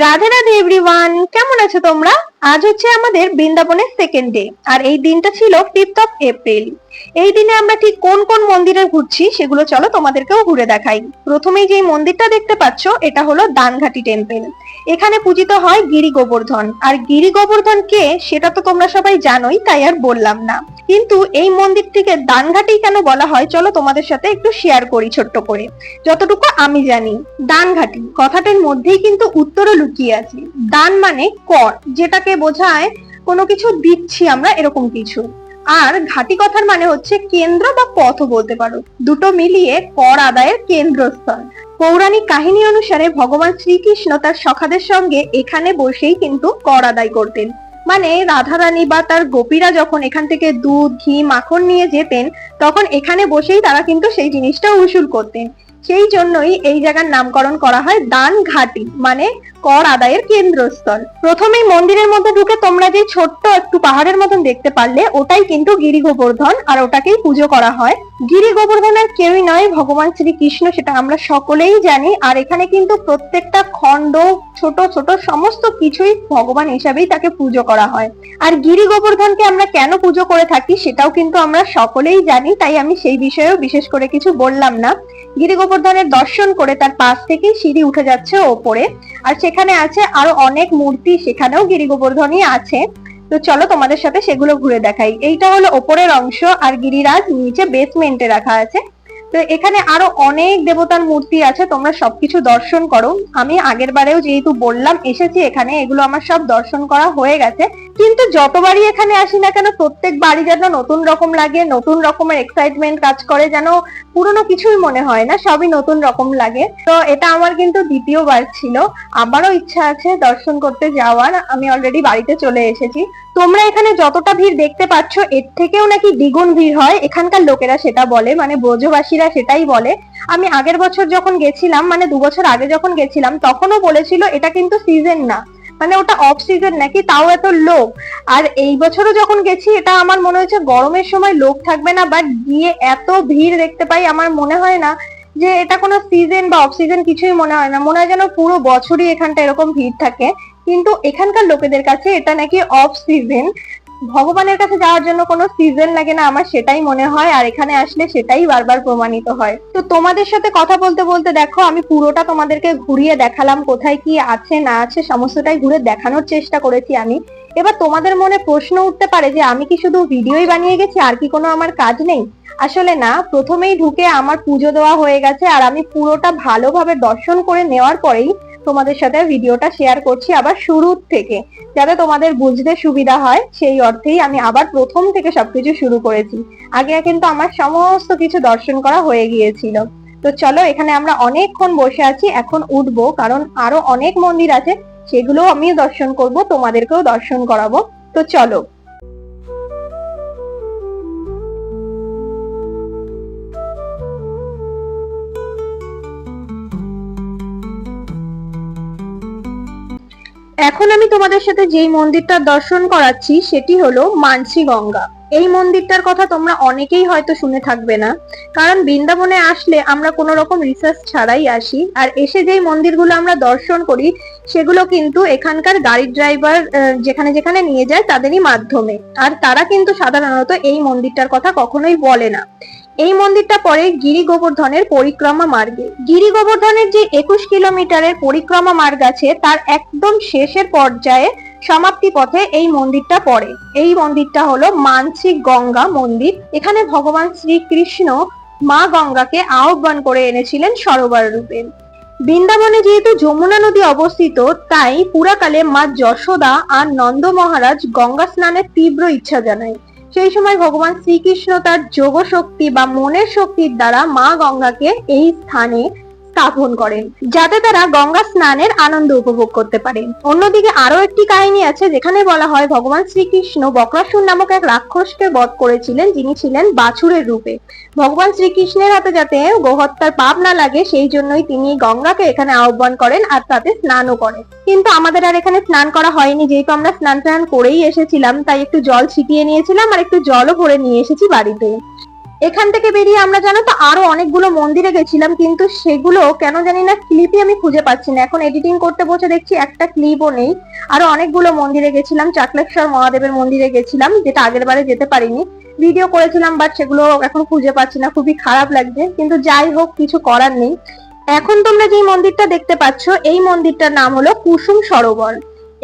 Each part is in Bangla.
রাধে রাধে এভরিওয়ান, কেমন আছো তোমরা? আজ হচ্ছে আমাদের বৃন্দাবনের সেকেন্ড ডে, আর এই দিনটা ছিল 5th of April। এই দিনে আমরা ঠিক কোন কোন মন্দিরে ঘুরছি সেগুলো চলো তোমাদেরকেও ঘুরে দেখাই। প্রথমেই যে মন্দিরটা দেখতে পাচ্ছ এটা হলো দানঘাটি টেম্পল। এখানে পূজিত হয় গিরি গোবর্ধন। আর গিরি গোবর্ধন কে সেটা তো তোমরা সবাই জানোই, তাই আর বললাম না। কিন্তু এই মন্দিরটিকে দানঘাটি কেন বলা হয় চলো তোমাদের সাথে একটু শেয়ার করি ছোট্ট করে। যতটুকু আমি জানি, দানঘাটি কথাটার মধ্যেই কিন্তু উত্তরও লুকিয়ে আছে। দান মানে কর, যেটাকে বোঝায় কোনো কিছু দিচ্ছি আমরা, এরকম কিছু। আর ঘাটি কথার মানে হচ্ছে কেন্দ্র বা পথ বলতে পারো। দুটো মিলিয়ে কর আদায়ের কেন্দ্রস্থল। পৌরাণিক কাহিনী অনুসারে ভগবান শ্রীকৃষ্ণ তার সখাদের সঙ্গে এখানে বসেই কিন্তু কর আদায় করতেন। মানে রাধারানী বা তার গোপীরা যখন এখান থেকে দুধ, ঘি, মাখন নিয়ে যেতেন, তখন এখানে বসেই তারা কিন্তু সেই জিনিসটা উসুল করতেন। সেই জন্যই এই জায়গার নামকরণ করা হয় দান ঘাটি, মানে কর আদায়ের কেন্দ্রস্থল। প্রথমেই মন্দিরের মধ্যে ঢুকে তোমরা যে ছোট্ট একটু পাহাড়ের মতন দেখতে পারলে, ওটাই কিন্তু গিরি গোবর্ধন, আর ওটাকেই পুজো করা হয়। গিরি গোবর্ধনের কেউই নয়, ভগবান শ্রীকৃষ্ণ, সেটা আমরা সকলেই জানি। আর এখানে কিন্তু প্রত্যেকটা খণ্ড, ছোট ছোট সমস্ত কিছুই ভগবান হিসাবেই তাকে পুজো করা হয়। আর গিরি গোবর্ধনকে আমরা কেন পুজো করে থাকি সেটাও কিন্তু আমরা সকলেই জানি, তাই আমি সেই বিষয়েও বিশেষ করে কিছু বললাম না। গিরি গোবর্ধনের দর্শন করে তার পাশ থেকেই সিঁড়ি উঠে যাচ্ছে ওপরে, আর সেখানে আছে আরো অনেক মূর্তি, সেখানেও গিরি গোবর্ধনই আছে। তো চলো তোমাদের সাথে সেগুলো ঘুরে দেখাই। এইটা হলো ওপরের অংশ, আর গিরিরাজ নিচে বেসমেন্টে রাখা আছে। তো এখানে আরো অনেক দেবতার মূর্তি আছে, তোমরা সবকিছু দর্শন করো। আমি আগের বারেও যেহেতু বললাম এসেছি এখানে, এগুলো আমার সব দর্শন করা হয়ে গেছে। কিন্তু যতবারই এখানে আসি না কেন, প্রত্যেক বাড়ি যেন নতুন রকম লাগে, নতুন রকমের এক্সাইটমেন্ট কাজ করে, যেন পুরনো কিছুই মনে হয় না, সবই নতুন রকম লাগে। তো এটা আমার কিন্তু দ্বিতীয়বার ছিল। আবারও ইচ্ছা আছে দর্শন করতে যাওয়ার, আমি অলরেডি বাড়িতে চলে এসেছি। তোমরা এখানে যতটা ভিড় দেখতে পাচ্ছ, এর থেকেও নাকি দ্বিগুণ ভিড় হয় এখানকার লোকেরা সেটা বলে, মানে ব্রজবাসীরা সেটাই বলে। আমি আগের বছর যখন গেছিলাম, মানে 2 বছর আগে যখন গেছিলাম, তখনও বলেছিল এটা কিন্তু সিজন না, মানে ওটা অফ সিজন নাকি, তাও এত লোক। আর এই বছরও যখন গেছি, এটা আমার মনে হয়েছে গরমের সময় লোক থাকবে না, বাট গিয়ে এত ভিড় দেখতে পাই, আমার মনে হয় না যে এটা কোনো সিজন বা অফ সিজন, কিছুই মনে হয় না। মনে হয় যেন পুরো বছরই এখানটা এরকম ভিড় থাকে। কিন্তু এখানকার লোকেদের কাছে এটা নাকি অফ সিজন। ভগবানের কাছে যাওয়ার জন্য কোনো সিজন লাগে না, আমার সেটাই মনে হয়। আর এখানে আসলে সেটাই বারবার প্রমাণিত হয়। তো তোমাদের সাথে কথা বলতে বলতে দেখো আমি পুরোটা তোমাদেরকে ঘুরিয়ে দেখালাম, কোথায় কি আছে না আছে সমস্তটাই ঘুরে দেখানোর চেষ্টা করেছি আমি। এবার তোমাদের মনে প্রশ্ন উঠতে পারে যে আমি কি শুধু ভিডিওই বানিয়ে গেছি, আর কি কোনো আমার কাজ নেই? আসলে না, প্রথমেই ঢুকে আমার পুজো দেওয়া হয়ে গেছে, আর আমি পুরোটা ভালোভাবে দর্শন করে নেওয়ার পরেই তোমাদের সাথে ভিডিওটা শেয়ার করছি আবার শুরু থেকে, যাতে তোমাদের বুঝতে সুবিধা হয়। সেই অর্থেই আমি আবার প্রথম থেকে সবকিছু শুরু করেছি। আগে কিন্তু আমার সমস্ত কিছু দর্শন করা হয়ে গিয়েছিল। তো চলো, এখানে আমরা অনেকক্ষণ বসে আছি, এখন উঠবো, কারণ আরো অনেক মন্দির আছে, সেগুলো আমি দর্শন করব, তোমাদেরকেও দর্শন করাবো। তো চলো। এখন আমি তোমাদের সাথে যেই মন্দিরটা দর্শন করাচ্ছি সেটি হলো মানসী গঙ্গা। এই মন্দিরটার কথা তোমরা অনেকেই হয়তো শুনে থাকবে না, কারণ বৃন্দাবনে আসলে আমরা কোনো রকম রিসার্চ ছাড়াই আসি। আর এসে যেই মন্দিরগুলো আমরা দর্শন করি সেগুলো কিন্তু এখানকার গাড়ির ড্রাইভার যেখানে যেখানে নিয়ে যায় তাদেরই মাধ্যমে। আর তারা কিন্তু সাধারণত এই মন্দিরটার কথা কখনোই বলে না। এই মন্দিরটা পড়ে গিরি গোবর্ধনের পরিক্রমা মার্গে। গিরি গোবর্ধনের যে 21 কিলোমিটারের পরিক্রমা মার্গ আছে, তার একদম শেষের পর্যায়ে সমাপ্তি পথে এই মন্দিরটা পড়ে। এই মন্দিরটা হলো মানসী গঙ্গা মন্দির। এখানে ভগবান শ্রীকৃষ্ণ মা গঙ্গাকে আহ্বান করে এনেছিলেন সরোবর রূপে। বৃন্দাবনে যেহেতু যমুনা নদী অবস্থিত, তাই পুরাকালে মা যশোদা আর নন্দ মহারাজ গঙ্গা স্নানের তীব্র ইচ্ছা জানায়। সেই সময় ভগবান শ্রীকৃষ্ণ তার যোগ শক্তি বা মনের শক্তির দ্বারা মা গঙ্গাকে এই স্থানে স্থাপন করেন, যাতে তারা গঙ্গা স্নানের আনন্দ উপভোগ করতে পারে। অন্যদিকে আরো একটি কাহিনী আছে, যেখানে বলা হয় ভগবান শ্রীকৃষ্ণ বক্রাসুর নামক এক রাক্ষসকে বধ করেছিলেন, যিনি ছিলেন বাছুরের রূপে। ভগবান শ্রীকৃষ্ণের হাতে যাতে গোহত্যার পাপ না লাগে, সেই জন্যই তিনি গঙ্গাকে এখানে আহ্বান করেন আর তাতে স্নানও করেন। কিন্তু আমাদের আর এখানে স্নান করা হয়নি, যেহেতু আমরা স্নান করেই এসেছিলাম, তাই একটু জল ছিটিয়ে নিয়েছিলাম আর একটু জলও ভরে নিয়ে এসেছি বাড়িতে। এখান থেকে বেরিয়ে আমরা জানো তো আরো অনেকগুলো মন্দিরে গেছিলাম, কিন্তু সেগুলো কেন জানি না ক্লিপই আমি খুঁজে পাচ্ছি না। এখন এডিটিং করতে বসে দেখছি একটা ক্লিপও নেই। আরো অনেকগুলো মন্দিরে গেছিলাম, চাকলেশ্বর মহাদেবের মন্দিরে গেছিলাম, যেটা আগের বারে যেতে পারিনি, ভিডিও করেছিলাম, বাট সেগুলো এখন খুঁজে পাচ্ছি না, খুবই খারাপ লাগছে, কিন্তু যাই হোক কিছু করার নেই। এখন তোমরা যে মন্দিরটা দেখতে পাচ্ছ এই মন্দিরটার নাম হলো কুসুম সরোবর।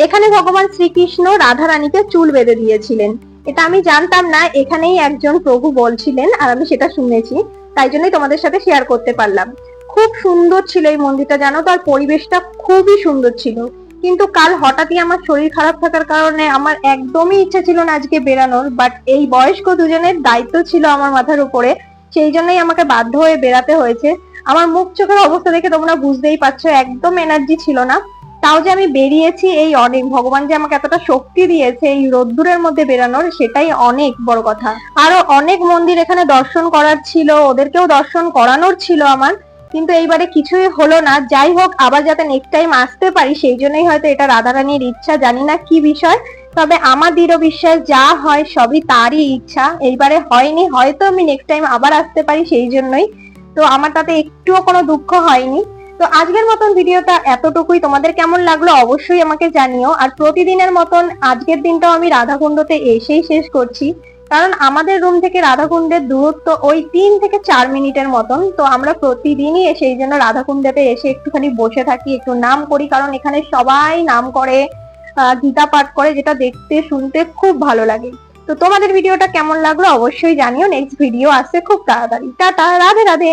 এখানে ভগবান শ্রীকৃষ্ণ রাধা রানীকে চুল বেঁধে দিয়েছিলেন। এটা আমি জানতাম না, এখানেই একজন প্রভু বলছিলেন আর আমি সেটা শুনেছি, তাই জন্যই তোমাদের সাথে শেয়ার করতে পারলাম। খুব সুন্দর ছিল এই মন্দিরটা জানো তো, আর পরিবেশটা খুবই সুন্দর ছিল। কিন্তু কাল হঠাৎই আমার শরীর খারাপ থাকার কারণে আমার একদমই ইচ্ছা ছিল না আজকে বেরানোর, বাট এই বয়স্ক দুজনের দায়িত্ব ছিল আমার মাথার উপরে, সেই জন্যই আমাকে বাধ্য হয়ে বেরাতে হয়েছে। আমার মুখ চোখের অবস্থা দেখে তোমরা বুঝতেই পারছো একদম এনার্জি ছিল না। তাও যে আমি বেরিয়েছি এই অনেক, ভগবান যে আমাকে এতটা শক্তি দিয়েছে এই রোদ্দুরের মধ্যে বেরানোর, সেটাই অনেক বড় কথা। আরো অনেক মন্দির এখানে দর্শন করার ছিল, ওদেরকেও দর্শন করানোর ছিল আমার, কিন্তু এইবারে কিছুই হলো না। যাই হোক, আবার যাতে নেক্সট টাইম আসতে পারি সেই জন্যই হয়তো এটা রাধারানীর ইচ্ছা, জানি না কি বিষয়, তবে আমার দৃঢ় বিশ্বাস যা হয় সবই তারই ইচ্ছা। এইবারে হয়নি, হয়তো আমি নেক্সট টাইম আবার আসতে পারি সেই জন্যই। তো আমার তাতে একটুও কোনো দুঃখ হয়নি। তো আজকের মতন ভিডিওটা এতটুকুই। তোমাদের কেমন লাগলো অবশ্যই আমাকে জানিও। আর প্রতিদিনের মতন আজকের দিনটাও আমি রাধাকুণ্ডতে এসেই শেষ করছি, কারণ আমাদের রুম থেকে রাধাকুণ্ডের দূরত্ব ওই 3 থেকে 4 মিনিটের মতন। তো আমরা প্রতিদিনই এসে এই জন্য রাধাকুণ্ডতে এসে একটুখানি বসে থাকি, একটু নাম করি, কারণ এখানে সবাই নাম করে, গীতা পাঠ করে, যেটা দেখতে শুনতে খুব ভালো লাগে। তো তোমাদের ভিডিওটা কেমন লাগলো অবশ্যই জানিও। নেক্সট ভিডিও আসছে খুব তাড়াতাড়ি। টাটা, রাধে রাধে।